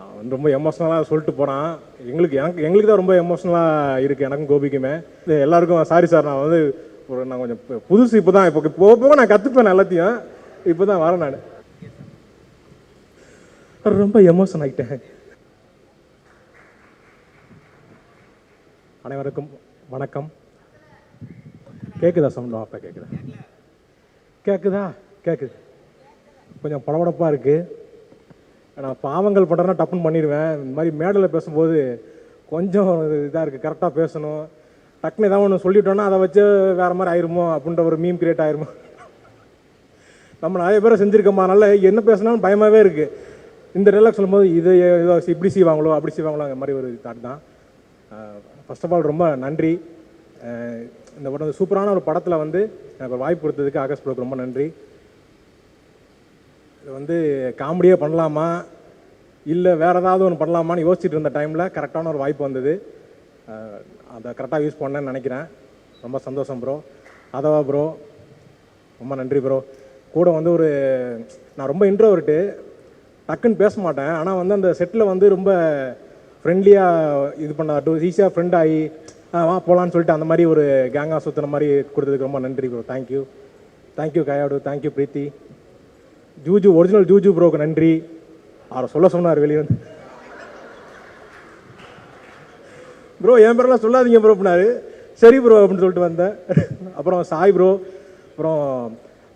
அவன் ரொம்ப எமோஷ்னலாக சொல்லிட்டு போகிறான். எங்களுக்கு தான் ரொம்ப எமோஷ்னலாக இருக்குது, எனக்கும் கோபிக்குமே. எல்லாருக்கும் சாரி சார். நான் வந்து நான் கொஞ்சம் புதுசு இப்போ தான் போக போக நான் கற்றுப்பேன் எல்லாத்தையும். இப்போ தான் வரேன் நான். ரொம்ப எமோஷன் ஆகிட்டேன். அனைவருக்கும் வணக்கம். கேட்குதா சவுண்ட்? அப்போ கேட்குதா? கேட்குது. கொஞ்சம் படபடப்பாக இருக்குது. நான் பாவங்கள் பண்ணுறேன்னா டப்புன்னு பண்ணிடுவேன். இந்த மாதிரி மேடையில் பேசும்போது கொஞ்சம் இதாக இருக்குது. கரெக்டாக பேசணும். டக்குன்னு ஏதாவது ஒன்று சொல்லிட்டோன்னா அதை வச்சு வேறு மாதிரி ஆயிருமோ அப்படின்ற ஒரு மீம் கிரியேட் ஆயிருமோ. நம்ம நிறைய பேரை செஞ்சுருக்கோமா, அதனால் என்ன பேசினாலும் பயமாகவே இருக்குது. இந்த ரிலாக்ஸ் சொல்லும்போது இது இப்படி செய்வாங்களோ அப்படி செய்வாங்களோ அந்த மாதிரி ஒரு தாட் தான். ஃபர்ஸ்ட் ஆஃப் ஆல் ரொம்ப நன்றி. இந்த படம் சூப்பரான ஒரு படத்தில் வந்து எனக்கு ஒரு வாய்ப்பு கொடுத்ததுக்கு ஆகாஷ் ப்ரோக்கு ரொம்ப நன்றி. இது வந்து காமெடியாக பண்ணலாமா இல்லை வேறு ஏதாவது ஒன்று பண்ணலாமான்னு யோசிச்சுட்டு இருந்த டைமில் கரெக்டான ஒரு வாய்ப்பு வந்தது. அதை கரெக்டாக யூஸ் பண்ணேன்னு நினைக்கிறேன். ரொம்ப சந்தோஷம் ப்ரோ. அதவா ப்ரோ ரொம்ப நன்றி ப்ரோ. கூட வந்து நான் ரொம்ப இன்ட்ரோவர்ட்டு, டக்குன்னு பேச மாட்டேன். ஆனால் வந்து அந்த செட்டில் வந்து ரொம்ப ஃப்ரெண்ட்லியாக இது பண்ண ஈஸியாக ஃப்ரெண்ட் ஆகி வா போகலான்னு சொல்லிட்டு அந்த மாதிரி ஒரு கேங்காக சுற்றுன மாதிரி கொடுத்ததுக்கு ரொம்ப நன்றி ப்ரோ. தேங்க்யூ கயாடு, தேங்க்யூ பிரீத்தி. ஜூஜு ஒரிஜினல் ஜூஜு ப்ரோக்கு நன்றி. அவரை சொல்ல சொன்னார் வெளியே வந்து. ப்ரோ என் பேரெல்லாம் சொல்லாதீங்க ப்ரோ அப்படின்னாரு. சரி ப்ரோ அப்படின்னு சொல்லிட்டு வந்தேன். அப்புறம் சாய் ப்ரோ, அப்புறம்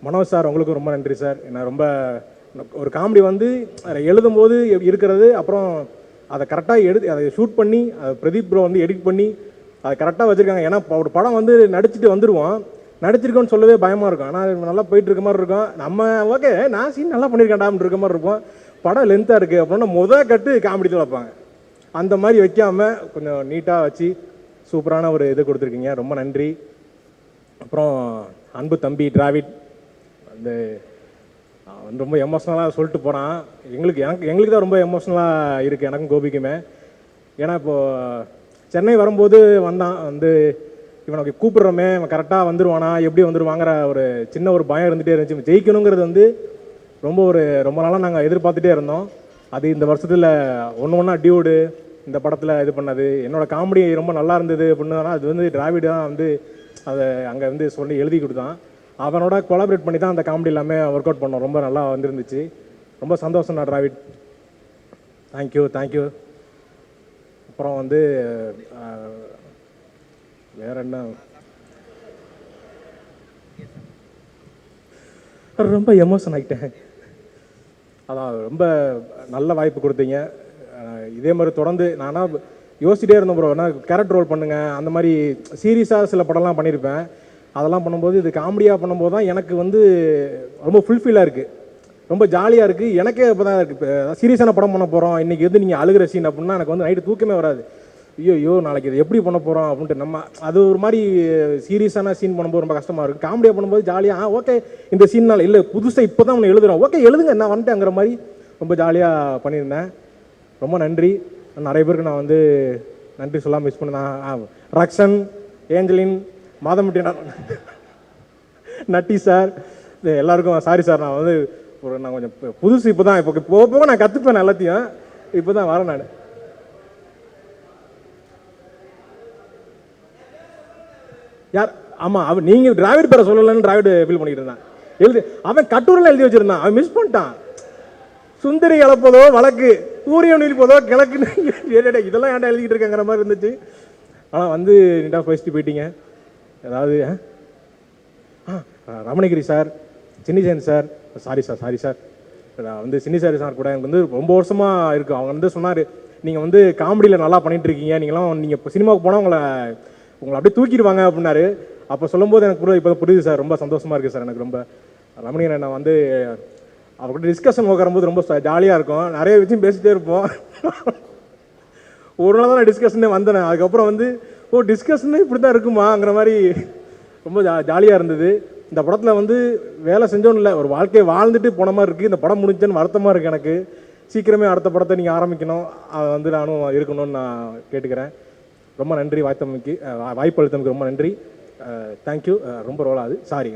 மனோஜ் சார், உங்களுக்கும் ரொம்ப நன்றி சார். நான் ரொம்ப ஒரு காமெடி வந்து எழுதும் போது இருக்கிறது, அப்புறம் அதை கரெக்டாக அதை ஷூட் பண்ணி அதை பிரதீப் ப்ரோ வந்து எடிட் பண்ணி அதை கரெக்டாக வச்சுருக்காங்க. ஏன்னா ஒரு படம் வந்து நடிச்சுட்டு வந்துடுவோம், நடிச்சிருக்கோன்னு சொல்லவே பயமாக இருக்கும். ஆனால் நல்லா போயிட்டு இருக்க மாதிரி இருக்கும். நம்ம ஓகே நான் சீன் நல்லா பண்ணியிருக்கேன்டான்னு இருக்க மாதிரி இருக்கும். படம் லென்த்தாக இருக்குது அப்படின்னா கட்டு காமெடி தான் வைப்பாங்க. அந்த மாதிரி வைக்காமல் கொஞ்சம் நீட்டாக வச்சு சூப்பரான ஒரு இது கொடுத்துருக்கீங்க. ரொம்ப நன்றி. அப்புறம் அன்பு தம்பி டிராவிட் வந்து ரொம்ப எமோஷ்னலாக சொல்லிட்டு போகிறான். எங்களுக்கு தான் ரொம்ப எமோஷ்னலாக இருக்குது, எனக்கும் கோபிக்குமே. ஏன்னா இப்போது சென்னை வரும்போது வந்து இவனுக்கு கூப்பிட்றோமே இவன் கரெக்டாக வந்துடுவானா எப்படி வந்துடுவாங்கிற ஒரு சின்ன ஒரு பயம் இருந்துகிட்டே இருந்துச்சு. ஜெயிக்கணுங்கிறது வந்து ரொம்ப நாளாக நாங்கள் எதிர்பார்த்துட்டே இருந்தோம். அது இந்த வருஷத்தில் ஒன்றா டியூடு இந்த படத்தில் இது பண்ணது. என்னோடய காமெடி ரொம்ப நல்லா இருந்தது அப்படின்னா அது வந்து டிராவிட் தான் வந்து அதை அங்கே வந்து சொல்லி எழுதி கொடுத்தான். அவனோட கொலாபரேட் பண்ணி தான் அந்த காமெடி எல்லாமே ஒர்க் அவுட் பண்ணோம். ரொம்ப நல்லா வந்துருந்துச்சு. ரொம்ப சந்தோஷம் நான் டிராவிட். தேங்க்யூ. அப்புறம் வந்து வேற என்ன, ரொம்ப எமோஷன் ஆகிட்டேன். அதான் ரொம்ப நல்ல வாய்ப்பு கொடுத்தீங்க. இதே மாதிரி தொடர்ந்து நானா யோசிச்சிட்டே இருந்தேன் ப்ரோ. ஏன்னா கேரக்டர் ரோல் பண்ணுங்க அந்த மாதிரி சீரியஸாக சில படம்லாம் பண்ணியிருப்பேன். அதெல்லாம் பண்ணும்போது இது காமெடியாக பண்ணும்போது தான் எனக்கு வந்து ரொம்ப ஃபுல்ஃபில்லாக இருக்குது, ரொம்ப ஜாலியாக இருக்குது. எனக்கே இப்போ தான் இருக்குது. இப்போ சீரியஸான படம் பண்ண போகிறோம், இன்றைக்கி எது நீங்கள் அழுகிற சீன் அப்படின்னா எனக்கு வந்து நைட்டு தூக்கமே வராது. ஐயோ நாளைக்கு இது எப்படி பண்ண போகிறோம் அப்படின்ட்டு நம்ம அது ஒரு மாதிரி சீரியஸான சீன் பண்ணும்போது ரொம்ப கஷ்டமாக இருக்குது. காமெடியாக பண்ணும்போது ஜாலியாக ஓகே இந்த சீன்னால் இல்லை புதுசாக இப்போ தான் ஒன்று எழுதுகிறோம், ஓகே எழுதுங்க நான் வந்துட்டேங்கிற மாதிரி ரொம்ப ஜாலியாக பண்ணியிருந்தேன். ரொம்ப நன்றி. நிறைய பேருக்கு நான் வந்து நன்றி சொல்லாமல் மிஸ் பண்ணேன். ரக்ஷன், ஏஞ்சலின், மாதமுட்டி, நட்டி சார், எல்லாருக்கும் சாரி சார். நான் வந்து நான் கொஞ்சம் புதுசு இப்போ தான் போக போக நான் கற்றுப்பேன் எல்லாத்தையும். இப்போ தான் வரேன் நான். யார்? ஆமாம் நீங்கள் டிராவிட் பேரை சொல்லலன்னு டிராவிட் ஃபீல் பண்ணிட்டு இருந்தான். அவன் கட்டுரையில் எழுதி வச்சுருந்தான், அவன் மிஸ் பண்ணிட்டான். சுந்தரி இழப்பதோ வழக்கு, சூரியன் நீழ்ப்பதோ கிழக்குன்னு இதெல்லாம் ஏன்டா எழுதிக்கிட்டு இருக்கேங்கிற மாதிரி இருந்துச்சு. ஆனால் வந்து நீட்டாக பேசிட்டு போயிட்டீங்க. ஏதாவது ரமணகிரி சார், சின்னிசேன் சார், சாரி சார் நான் வந்து சின்னிசாரி சார் கூட எனக்கு வந்து ரொம்ப வருஷமாக இருக்குது. அவங்க வந்து சொன்னார், நீங்கள் வந்து காமெடியில் நல்லா பண்ணிகிட்ருக்கீங்க, நீங்கள் இப்போ சினிமாவுக்கு போனால் உங்களை அப்படியே தூக்கிடுவாங்க அப்படின்னாரு. அப்போ சொல்லும்போது எனக்கு இப்போ புரியுது சார். ரொம்ப சந்தோஷமாக இருக்குது சார் எனக்கு ரொம்ப. ரமணியனை நான் வந்து அவர்கிட்ட டிஸ்கஷன் உட்காரும்போது ரொம்ப ஜாலியாக இருக்கும். நிறைய விஷயம் பேசிகிட்டே இருப்போம். ஒரு நாள் தான் நான் டிஸ்கஷனே வந்தேன். அதுக்கப்புறம் வந்து டிஸ்கஷனே இப்படி தான் இருக்குமாங்கிற மாதிரி ரொம்ப ஜாலியாக இருந்தது. இந்த படத்தில் வந்து வேலை செஞ்சோன்னு இல்லை, ஒரு வாழ்க்கையை வாழ்ந்துட்டு போன மாதிரி இருக்குது. இந்த படம் முடிஞ்சேன்னு வருத்தமாக இருக்குது எனக்கு. சீக்கிரமே அடுத்த படத்தை நீங்கள் ஆரம்பிக்கணும், அதை வந்து நானும் இருக்கணும்னு நான் கேட்டுக்கிறேன். ரொம்ப நன்றி வாய்ப்பு அளித்தமைக்கு ரொம்ப நன்றி. தேங்க்யூ. ரொம்ப ரோல் ஆகுது, சாரி.